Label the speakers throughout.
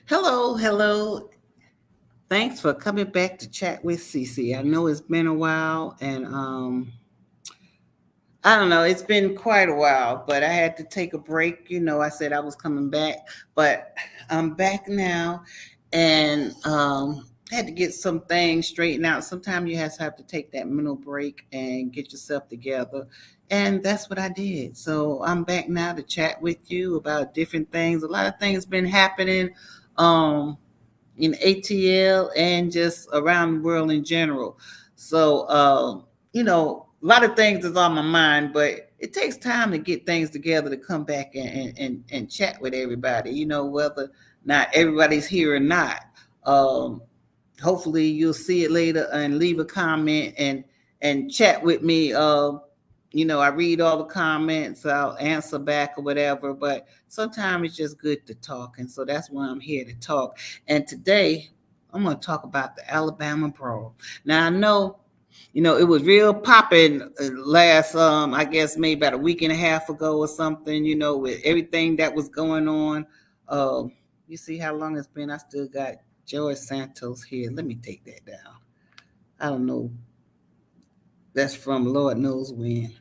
Speaker 1: Hello, hello. Thanks for coming back to chat with Cici. I know it's been a while and I don't know, it's been quite a while, but I had to take a break. I said I was coming back, but I'm back now and had to get some things straightened out. Sometimes you have to take that mental break and get yourself together. And that's what I did. So I'm back now to chat with you about different things. A lot of things been happening. Um, in ATL and just around the world in general. So, a lot of things is on my mind, but it takes time to get things together to come back and chat with everybody, whether not everybody's here or not. Um, Hopefully you'll see it later and leave a comment and chat with me. I read all the comments, I'll answer back or whatever, but sometimes it's just good to talk. And so that's why I'm here to talk. And today I'm going to talk about the Alabama Brawl. Now I know, it was real popping last, I guess maybe about a week and a half ago or something, with everything that was going on. You see how long it's been? I still got George Santos here. Let me take that down. I don't know. That's from Lord knows when.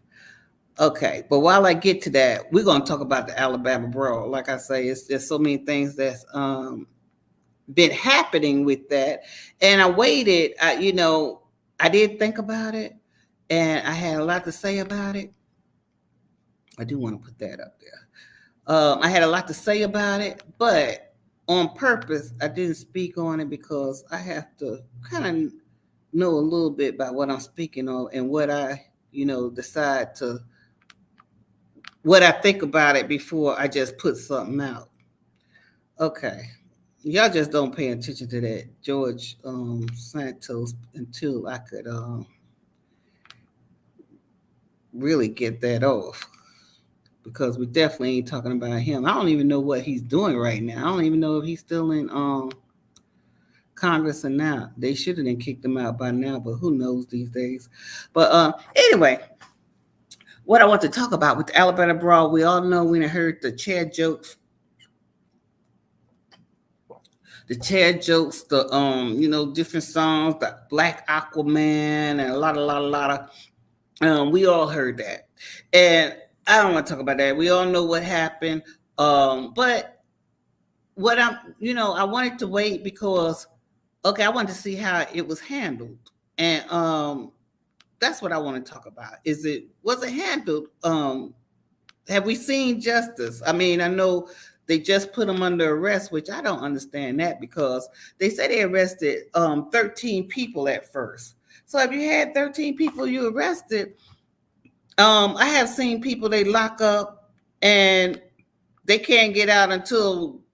Speaker 1: Okay, but while I get to that, we're gonna talk about the Alabama Brawl. Like I say, it's there's so many things that's been happening with that, and I waited. I did think about it, and I had a lot to say about it. I do want to put that up there. I had a lot to say about it, but on purpose, I didn't speak on it because I have to kind of know a little bit about what I'm speaking on and what I, decide to what I think about it before I just put something out. Okay. Y'all just don't pay attention to that George Santos until I could really get that off. Because we definitely ain't talking about him. I don't even know what he's doing right now. I don't even know if he's still in Congress or not. They should have kicked him out by now, but who knows these days. But anyway, what I want to talk about with the Alabama Brawl, we all know we heard the chair jokes, the different songs, the Black Aquaman, and a lot of we all heard that, and I don't want to talk about that. We all know what happened, but I wanted to wait because okay, I wanted to see how it was handled, and that's what I want to talk about. Was it handled? Have we seen justice? I mean, I know they just put him under arrest, which I don't understand that because they say they arrested 13 people at first. So if you had 13 people you arrested, I have seen people they lock up and they can't get out until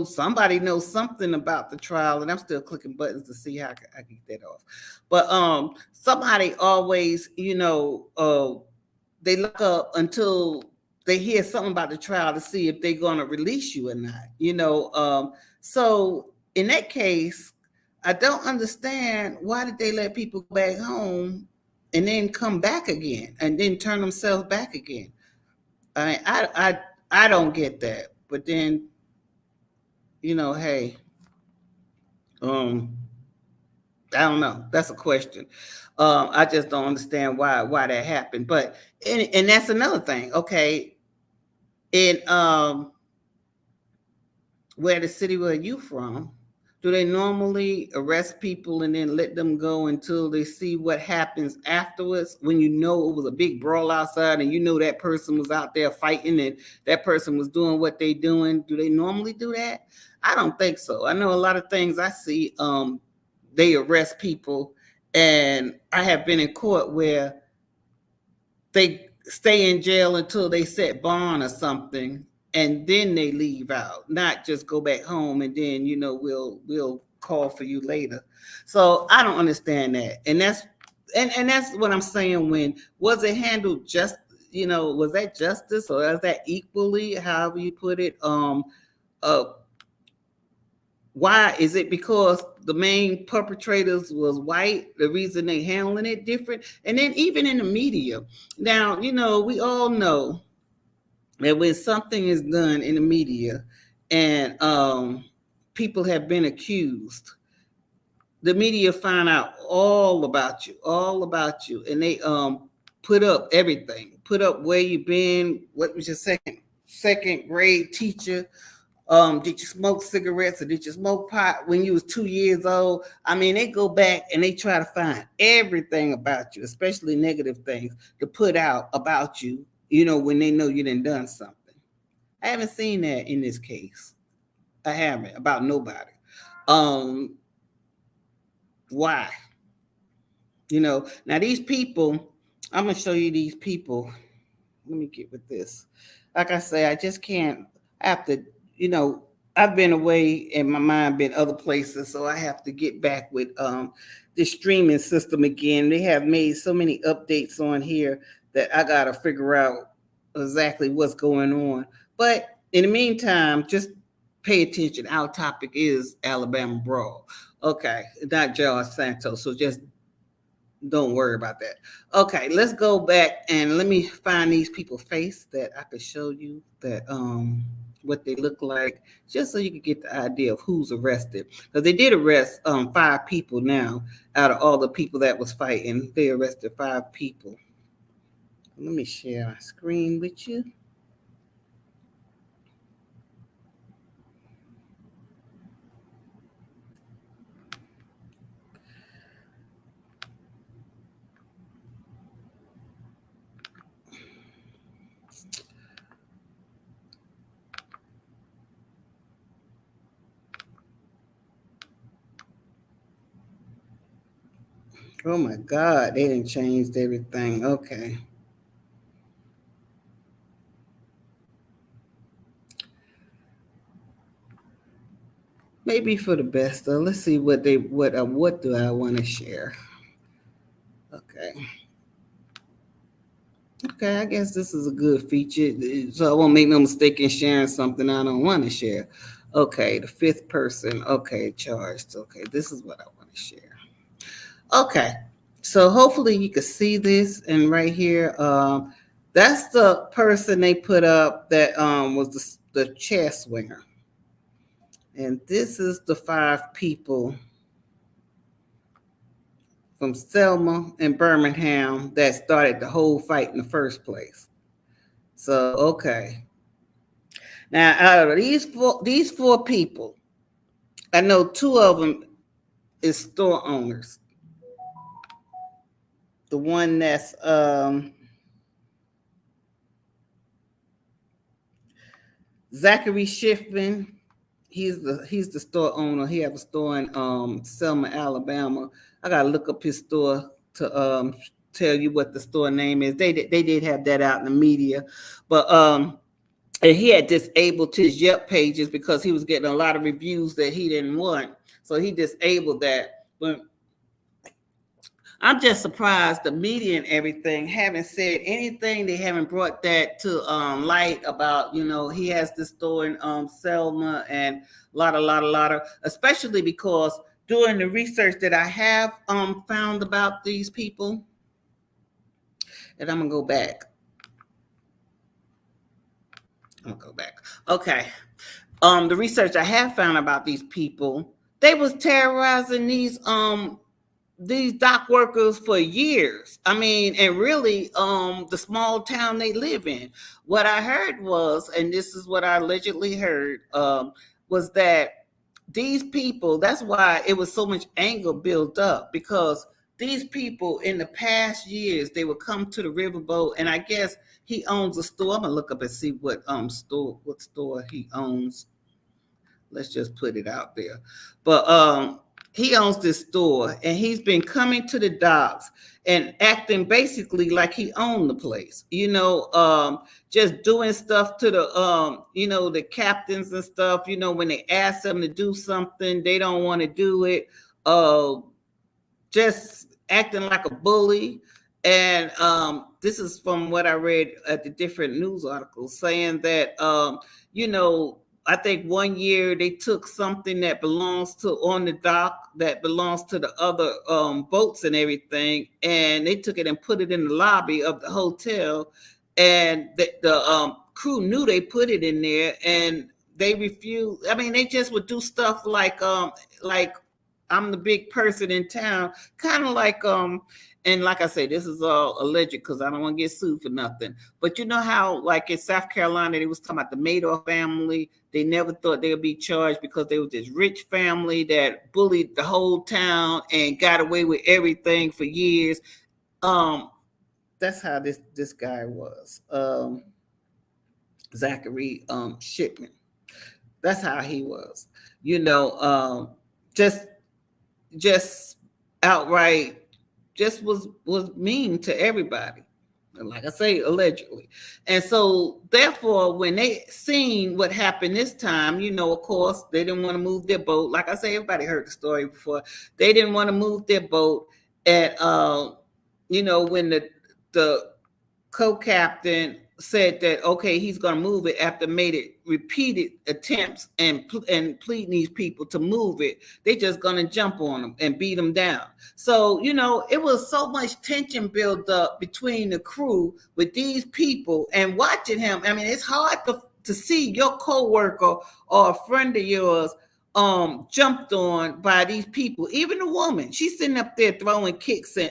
Speaker 1: somebody knows something about the trial, and I'm still clicking buttons to see how I can get that off. But somebody always, they look up until they hear something about the trial to see if they're going to release you or not. So in that case, I don't understand why did they let people go back home and then come back again and then turn themselves back again. I don't get that. But then hey, um, I don't know. That's a question. I just don't understand why that happened. But and that's another thing. Okay, in where the city where you from, do they normally arrest people and then let them go until they see what happens afterwards? When it was a big brawl outside and that person was out there fighting and that person was doing what they doing, do they normally do that? I don't think so. I know a lot of things I see. They arrest people, and I have been in court where they stay in jail until they set bond or something, and then they leave out, not just go back home and then we'll call for you later. So I don't understand that, and that's what I'm saying. When was it handled was that justice or is that equally, however you put it? Uh, why is it because the main perpetrators was white, the reason they handling it different? And then even in the media now, we all know that when something is done in the media and people have been accused. The media find out all about you, and they put up everything, put up where you been, what was your second grade teacher, did you smoke cigarettes or did you smoke pot when you was 2 years old? I mean, they go back and they try to find everything about you, especially negative things to put out about you, when they know you done something. I haven't seen that in this case. I haven't, about nobody. Um, why? Now these people, I'm gonna show you these people. Let me get with this. Like I say, I just can't. I have to, you know, I've been away and my mind been other places, so I have to get back with the streaming system again. They have made so many updates on here that I gotta figure out exactly what's going on. But in the meantime, just pay attention. Our topic is Alabama Brawl. Okay, not George Santos. So just don't worry about that. Okay, let's go back and let me find these people's face that I could show you that what they look like, just so you can get the idea of who's arrested. Because they did arrest 5 people now out of all the people that was fighting. They arrested 5 people. Let me share my screen with you. Oh my God, they didn't change everything. Okay. Maybe for the best though. Let's see what do I want to share. Okay. Okay, I guess this is a good feature. So I won't make no mistake in sharing something I don't want to share. Okay, the 5th person. Okay, charged. Okay, this is what I want to share. Okay, so hopefully you can see this. And right here, that's the person they put up that was the chair swinger. And this is the 5 people from Selma and Birmingham that started the whole fight in the first place. So, okay. Now, out of these four people, I know 2 of them is store owners. The one that's Zachary Schiffman, he's the store owner. He have a store in Selma, Alabama. I gotta look up his store to tell you what the store name is. They did have that out in the media, but and he had disabled his Yelp pages because he was getting a lot of reviews that he didn't want. So he disabled that. But I'm just surprised the media and everything haven't said anything. They haven't brought that to light about, he has this store in Selma and a lot of, especially because during the research that I have found about these people, and I'm gonna go back. Okay. The research I have found about these people, they was terrorizing these dock workers for years. I mean, and really, the small town they live in. What I heard was, and this is what I allegedly heard, was that these people, that's why it was so much anger built up, because these people in the past years, they would come to the riverboat, and I guess he owns a store. I'm gonna look up and see what store he owns. Let's just put it out there. But he owns this store, and he's been coming to the docks and acting basically like he owned the place. Just doing stuff to the captains and stuff. When they ask them to do something, they don't want to do it. Just acting like a bully. And this is from what I read at the different news articles, saying that I think one year they took something that belongs to on the dock that belongs to the other boats and everything, and they took it and put it in the lobby of the hotel, and the crew knew they put it in there, and they refuse. I mean, they just would do stuff like I'm the big person in town, kind of like and like I say, this is all alleged because I don't want to get sued for nothing. But you know how, like in South Carolina, they was talking about the Madoff family. They never thought they would be charged because they were this rich family that bullied the whole town and got away with everything for years. Um, that's how this guy was, Zachary Shipman. That's how he was. You know, just just outright just was mean to everybody, like I say, allegedly. And so therefore when they seen what happened this time, of course they didn't want to move their boat. Like I say, everybody heard the story before. They didn't want to move their boat at when the co-captain said that okay, he's going to move it after made it repeated attempts and pleading these people to move it. They just going to jump on them and beat them down. So it was so much tension built up between the crew with these people and watching him. I mean, it's hard to see your co-worker or a friend of yours jumped on by these people. Even the woman, she's sitting up there throwing kicks and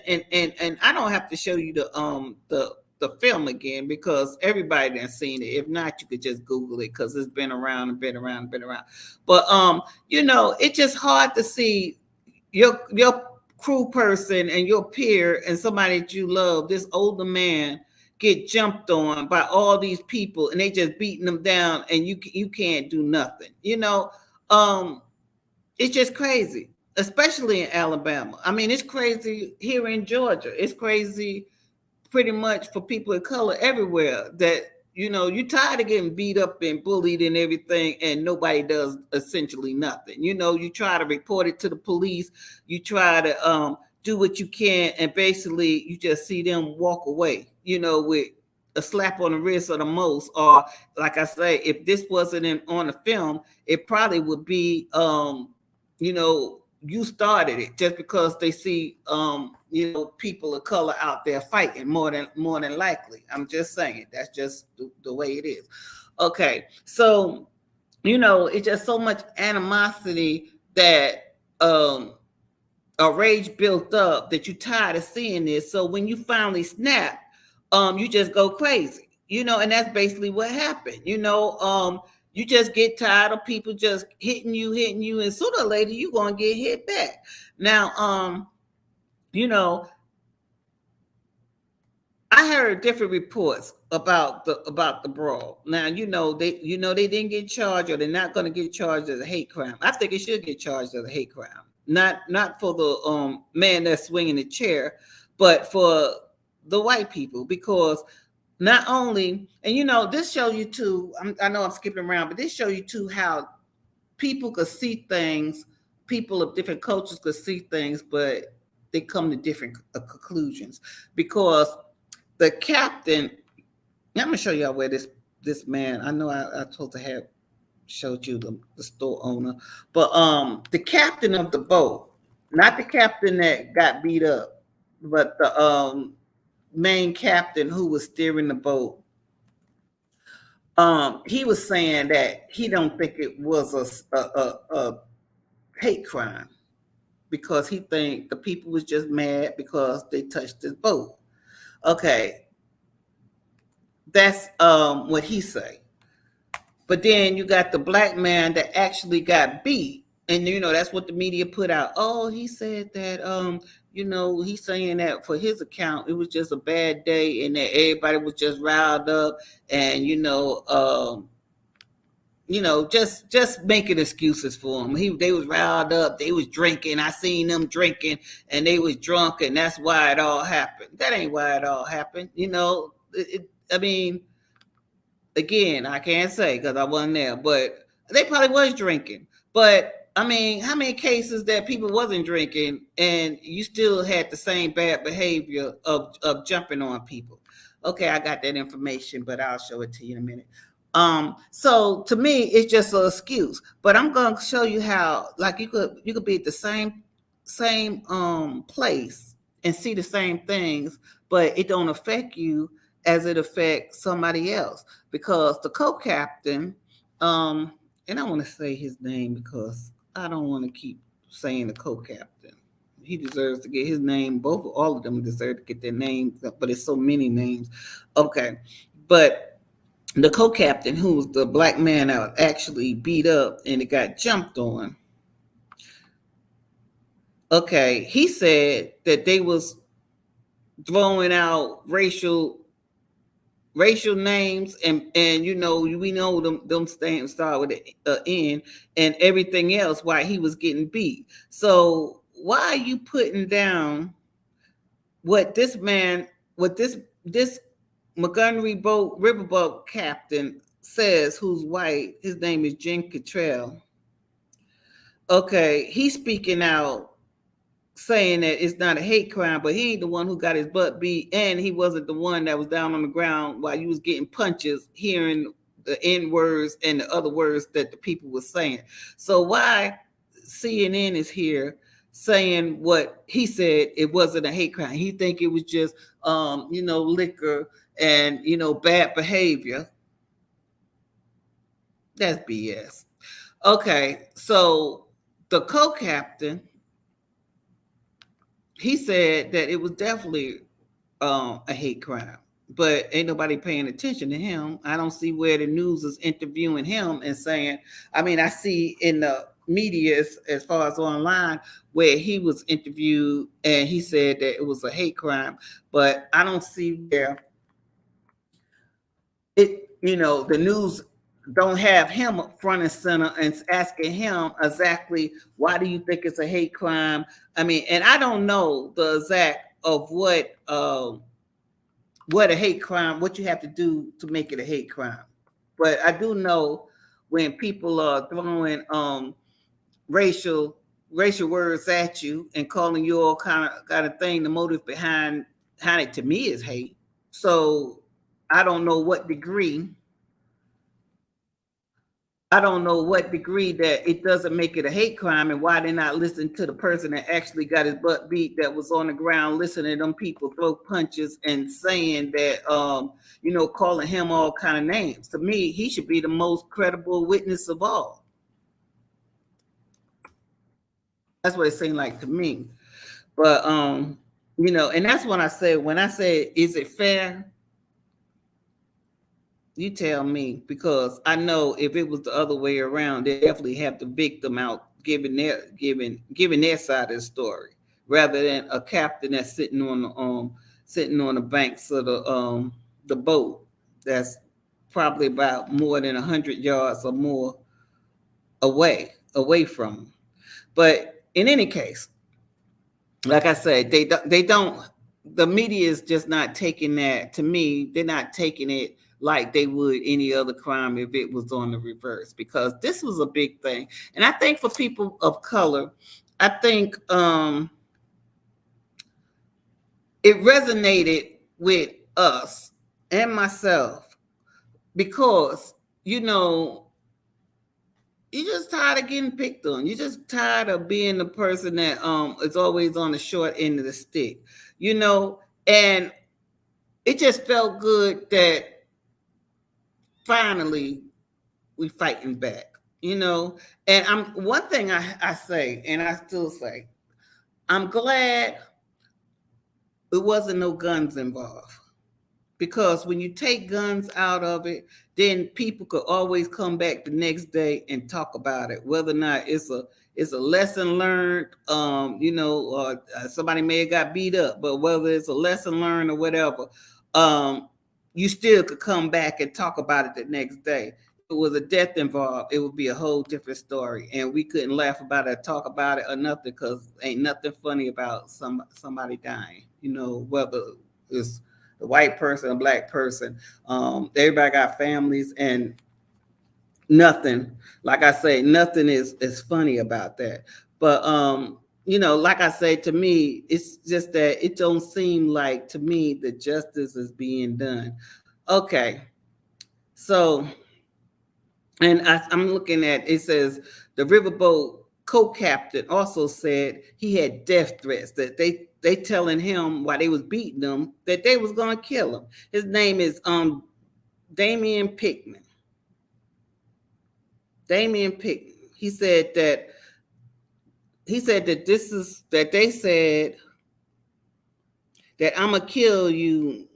Speaker 1: I don't have to show you the film again because everybody done seen it. If not, you could just Google it because it's been around and been around and been around. But it's just hard to see your crew person and your peer and somebody that you love, this older man, get jumped on by all these people and they just beating them down and you can't do nothing. It's just crazy, especially in Alabama. I mean, it's crazy here in Georgia. It's crazy pretty much for people of color everywhere that you're tired of getting beat up and bullied and everything and nobody does essentially nothing. You try to report it to the police, you try to do what you can, and basically you just see them walk away with a slap on the wrist or the most. Or like I say, if this wasn't on the film, it probably would be you started it just because they see people of color out there fighting more than likely. I'm just saying that's just the way it is. Okay, so it's just so much animosity that a rage built up that you're tired of seeing this. So when you finally snap, you just go crazy, and that's basically what happened. You just get tired of people just hitting you, and sooner or later you're gonna get hit back. Now, I heard different reports about the brawl. Now, they didn't get charged, or they're not going to get charged as a hate crime. I think it should get charged as a hate crime, not for the man that's swinging the chair, but for the white people, because not only, and this show you too. I know I'm skipping around, but this show you too how people could see things. People of different cultures could see things, but they come to different conclusions because the captain. I'm gonna show y'all where this man. I know I supposed to have showed you the store owner, but the captain of the boat, not the captain that got beat up, but the main captain who was steering the boat. He was saying that he don't think it was a hate crime because he think the people was just mad because they touched his boat. Okay, that's what he say. But then you got the black man that actually got beat, and that's what the media put out. Oh, he said that he's saying that for his account it was just a bad day and that everybody was just riled up and just making excuses for him. They was riled up, they was drinking. I seen them drinking and they was drunk, and that's why it all happened. That ain't why it all happened. I mean, again, I can't say because I wasn't there, but they probably was drinking. But I mean, how many cases that people wasn't drinking and you still had the same bad behavior of jumping on people? Okay, I got that information, but I'll show it to you in a minute. So to me, it's just an excuse. But I'm gonna show you how, like, you could be at the same place and see the same things, but it don't affect you as it affects somebody else, because the co-captain and I want to say his name because I don't want to keep saying the co-captain. He deserves to get his name. All of them deserve to get their names, but it's so many names. Okay, but the co-captain, who was the black man that was actually beat up and it got jumped on. Okay, he said that they was throwing out racial names, and we know them things start with an N, and everything else while he was getting beat. So why are you putting down what this Montgomery boat riverboat captain says, who's white? His name is Jen Cottrell. Okay, he's speaking out saying that it's not a hate crime, but he ain't the one who got his butt beat, and he wasn't the one that was down on the ground while you was getting punches, hearing the N words and the other words that the people were saying. So why CNN is here saying what he said, it wasn't a hate crime? He think it was just liquor and bad behavior. That's BS. Okay, so the co-captain, he said that it was definitely a hate crime, but ain't nobody paying attention to him. I don't see where the news is interviewing him and saying. I mean, I see in the media as far as online where he was interviewed and he said that it was a hate crime, but I don't see where the news don't have him up front and center and asking him exactly why do you think it's a hate crime. I mean, and I don't know the exact of what a hate crime, what you have to do to make it a hate crime, but I do know when people are throwing racial words at you and calling you all kind of thing, the motive behind it to me is hate. So I don't know what degree that it doesn't make it a hate crime, and why they're not listening to the person that actually got his butt beat, that was on the ground listening to them people throw punches and saying that, calling him all kind of names. To me, he should be the most credible witness of all. That's what it seemed like to me. But, and that's when I say, is it fair? You tell me, because I know if it was the other way around, they definitely have the victim out giving their side of the story, rather than a captain that's sitting on the banks of the boat that's probably about more than 100 yards or more away from them. But in any case, like I said, they don't. The media is just not taking that. To me, they're not taking it like they would any other crime if it was on the reverse, because this was a big thing. And I think for people of color, I think it resonated with us and myself, because you're just tired of getting picked on. You're just tired of being the person that is always on the short end of the stick, and it just felt good that finally we fighting back, and one thing I say, and I still say, I'm glad it wasn't no guns involved. Because when you take guns out of it, then people could always come back the next day and talk about it, whether or not it's a lesson learned, or somebody may have got beat up, but whether it's a lesson learned or whatever, you still could come back and talk about it the next day. If it was a death involved, it would be a whole different story, and we couldn't laugh about it, talk about it, or nothing, because ain't nothing funny about somebody dying. Whether it's the white person, a black person, everybody got families, and nothing, like I say, nothing is funny about that. But like I say, to me, it's just that it don't seem like, to me, the justice is being done. Okay, so, and I'm looking at, it says the riverboat co-captain also said he had death threats, that they telling him while they was beating him that they was gonna kill him. His name is Damian Pickman. Damien picked. He said that this is that they said that I'm gonna kill you,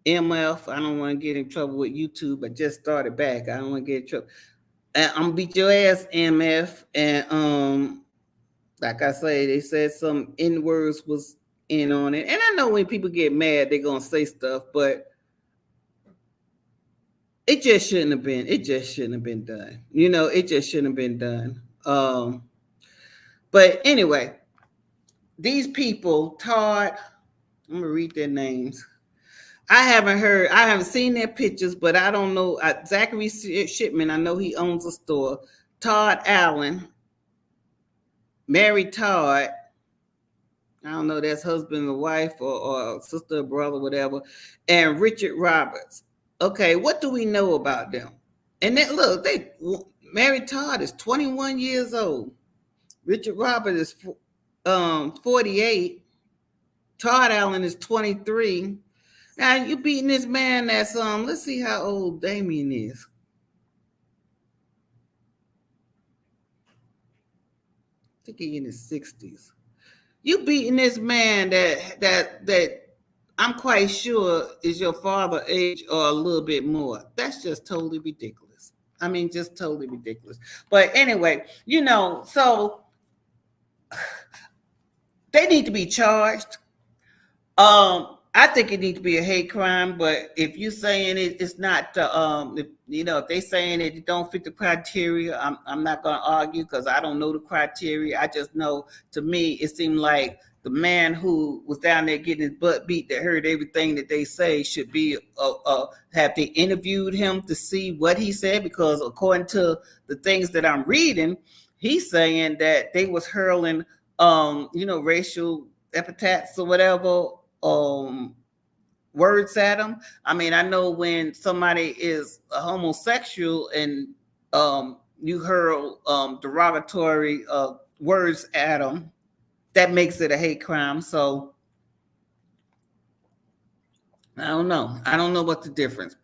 Speaker 1: MF. I don't want to get in trouble with YouTube. I just started back. I don't want to get in trouble. I'm gonna beat your ass, MF. And like I say, they said some N words was in on it. And I know when people get mad, they're gonna say stuff, but it just shouldn't have been. It just shouldn't have been done. It just shouldn't have been done. But anyway, these people, Todd, I'm gonna read their names. I haven't seen their pictures, but I don't know. Zachary Shipman, I know he owns a store. Todd Allen, Mary Todd, I don't know, that's husband or wife or sister or brother, whatever, and Richard Roberts. Okay, what do we know about them? And then look, Mary Todd is 21 years old. Richard Roberts is 48. Todd Allen is 23. Now you beating this man that's let's see how old Damien is. I think he's in his 60s. You beating this man that I'm quite sure is your father age or a little bit more. That's just totally ridiculous. I mean, just totally ridiculous. But anyway, so they need to be charged. I think it needs to be a hate crime, but if you're saying it's not, if they saying it don't fit the criteria, I'm not going to argue because I don't know the criteria. I just know, to me, it seemed like the man who was down there getting his butt beat, that heard everything that they say, should be have they interviewed him to see what he said, because according to the things that I'm reading, he's saying that they was hurling, racial epithets or whatever, words at him. I mean, I know when somebody is a homosexual and you hurl derogatory words at them, that makes it a hate crime. So I don't know what the difference.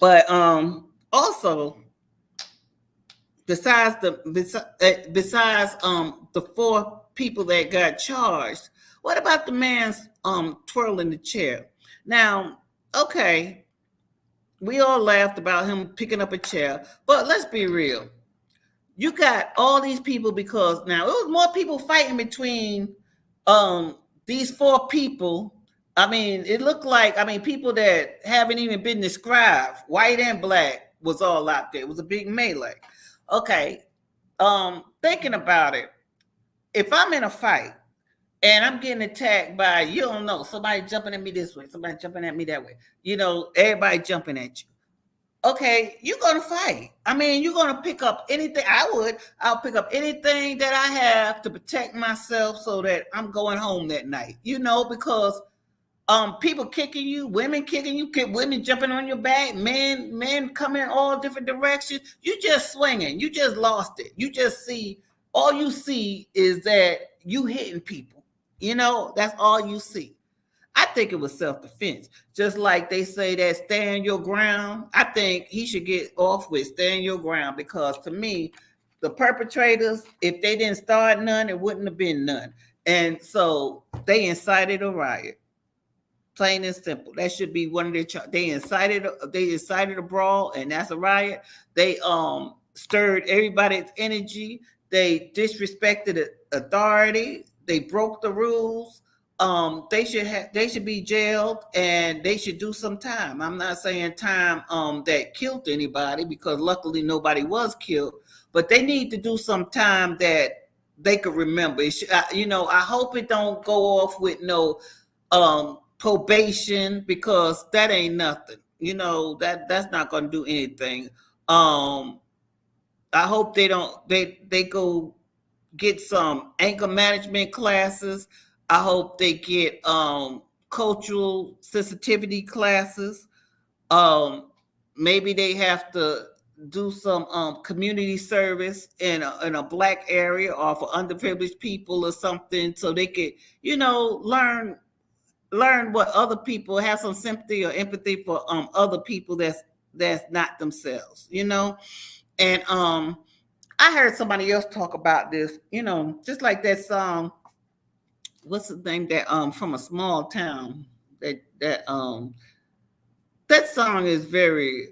Speaker 1: But also, besides the 4 people that got charged, what about the man's twirling the chair? Now, okay, we all laughed about him picking up a chair, but let's be real. You got all these people, because now it was more people fighting between these 4 people. I mean, it looked like, people that haven't even been described, white and black, was all out there. It was a big melee. Okay, thinking about it, if I'm in a fight and I'm getting attacked by, you don't know, somebody jumping at me this way, somebody jumping at me that way, everybody jumping at you. Okay, you're going to fight. I mean, you're going to pick up anything. I'll pick up anything that I have to protect myself so that I'm going home that night, because people kicking you, women kicking you, women jumping on your back, men coming all different directions. You just swinging. You just lost it. All you see is that you hitting people. That's all you see. I think it was self-defense. Just like they say that stand your ground. I think he should get off with stand your ground, because to me, the perpetrators, if they didn't start none, it wouldn't have been none. And so they incited a riot. Plain and simple. That should be one of their they incited a brawl, and that's a riot. They stirred everybody's energy. They disrespected authority. They broke the rules. They should be jailed, and they should do some time. I'm not saying time that killed anybody, because luckily nobody was killed, but they need to do some time that they could remember. I hope it don't go off with no probation, because that ain't nothing. That's not going to do anything. I hope they go get some anger management classes. I hope they get cultural sensitivity classes. Maybe they have to do some community service in a black area, or for underprivileged people or something, so they could, learn what other people, have some sympathy or empathy for other people that's not themselves. And I heard somebody else talk about this, just like that song. What's the name that from a small town? That song is very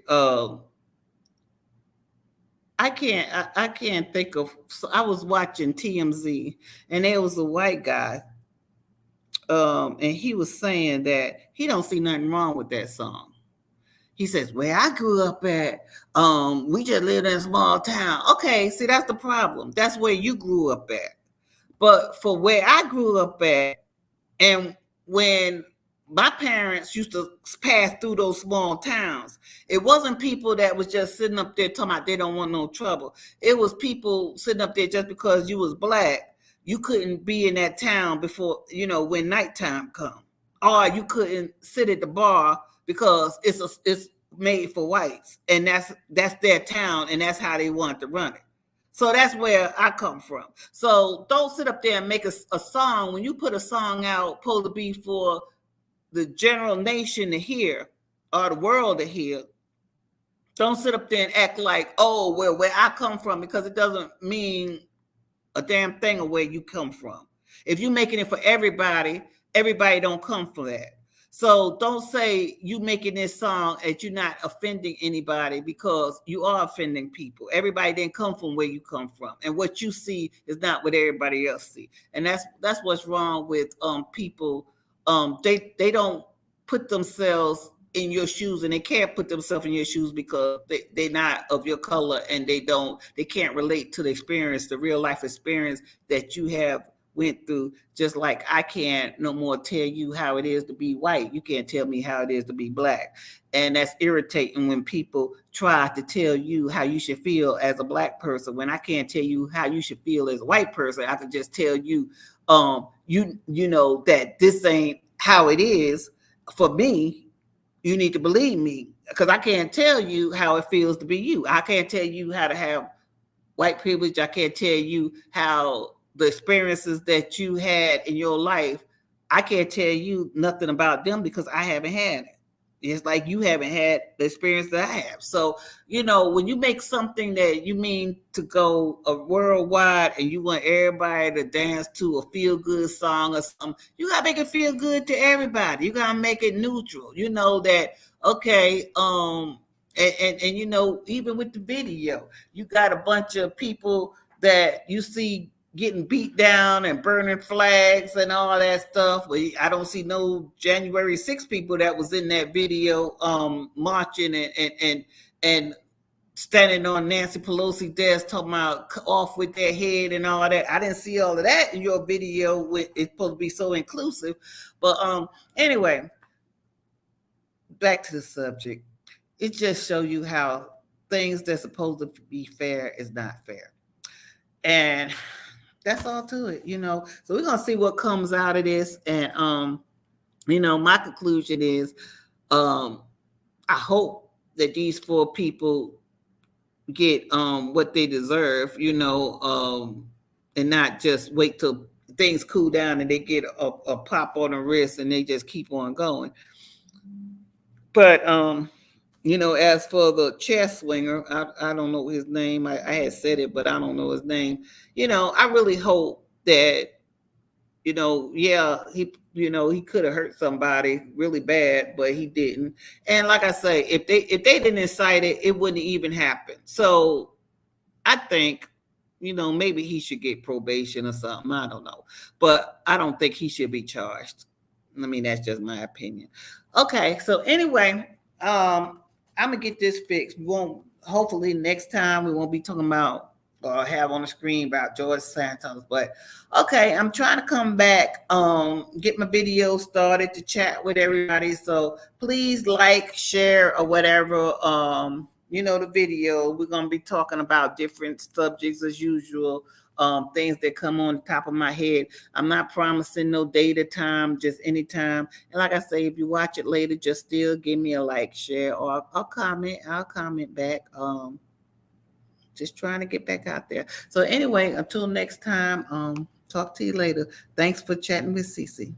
Speaker 1: I can't think of. So I was watching TMZ, and there was a white guy, and he was saying that he don't see nothing wrong with that song. He says, "Where I grew up at, we just lived in a small town." Okay, see, that's the problem. That's where you grew up at. But for where I grew up at, and when my parents used to pass through those small towns, it wasn't people that was just sitting up there talking about they don't want no trouble. It was people sitting up there just because you was black. You couldn't be in that town before, when nighttime come. Or you couldn't sit at the bar because it's made for whites. And that's their town, and that's how they want to run it. So that's where I come from. So don't sit up there and make a song. When you put a song out, supposed to be for the general nation to hear or the world to hear, don't sit up there and act like, oh, well, where I come from, because it doesn't mean a damn thing of where you come from. If you're making it for everybody, everybody don't come for that. So don't say you making this song that you're not offending anybody, because you are offending people. Everybody didn't come from where you come from, and what you see is not what everybody else see. And that's what's wrong with people. They don't put themselves in your shoes, and they can't put themselves in your shoes because they're not of your color, and they can't relate to the experience, the real life experience that you have went through. Just like I can't no more tell you how it is to be white. You can't tell me how it is to be black. And that's irritating when people try to tell you how you should feel as a black person, when I can't tell you how you should feel as a white person. I can just tell you, you know that this ain't how it is for me. You need to believe me, because I can't tell you how it feels to be you. I can't tell you how to have white privilege. I can't tell you how the experiences that you had in your life. I can't tell you nothing about them because I haven't had it. It's like you haven't had the experience that I have. So, when you make something that you mean to go worldwide, and you want everybody to dance to a feel good song or something, you gotta make it feel good to everybody. You gotta make it neutral. You know that, okay, and even with the video, you got a bunch of people that you see getting beat down and burning flags and all that stuff. But I don't see no January 6 people that was in that video marching and standing on Nancy Pelosi desk talking about off with their head and all that. I didn't see all of that in your video. It's supposed to be so inclusive. But anyway, back to the subject. It just shows you how things that's supposed to be fair is not fair. And that's all to it, So we're gonna see what comes out of this. And my conclusion is, I hope that these 4 people get what they deserve, and not just wait till things cool down and they get a pop on the wrist and they just keep on going. But as for the chess swinger, I don't know his name. I had said it, but I don't know his name. I really hope that, yeah, he could have hurt somebody really bad, but he didn't. And like I say, if they didn't incite it, it wouldn't even happen. So I think, maybe he should get probation or something. I don't know. But I don't think he should be charged. I mean, that's just my opinion. Okay, so anyway, I'm gonna get this fixed. Hopefully next time we won't be talking about or have on the screen about George Santos. But okay, I'm trying to come back, get my video started to chat with everybody. So please like, share, or whatever. The video. We're gonna be talking about different subjects as usual. Things that come on the top of my head. I'm not promising no date or time, just anytime. And like I say, if you watch it later, just still give me a like, share, or I'll comment. I'll comment back. Just trying to get back out there. So anyway, until next time, talk to you later. Thanks for chatting with Cici.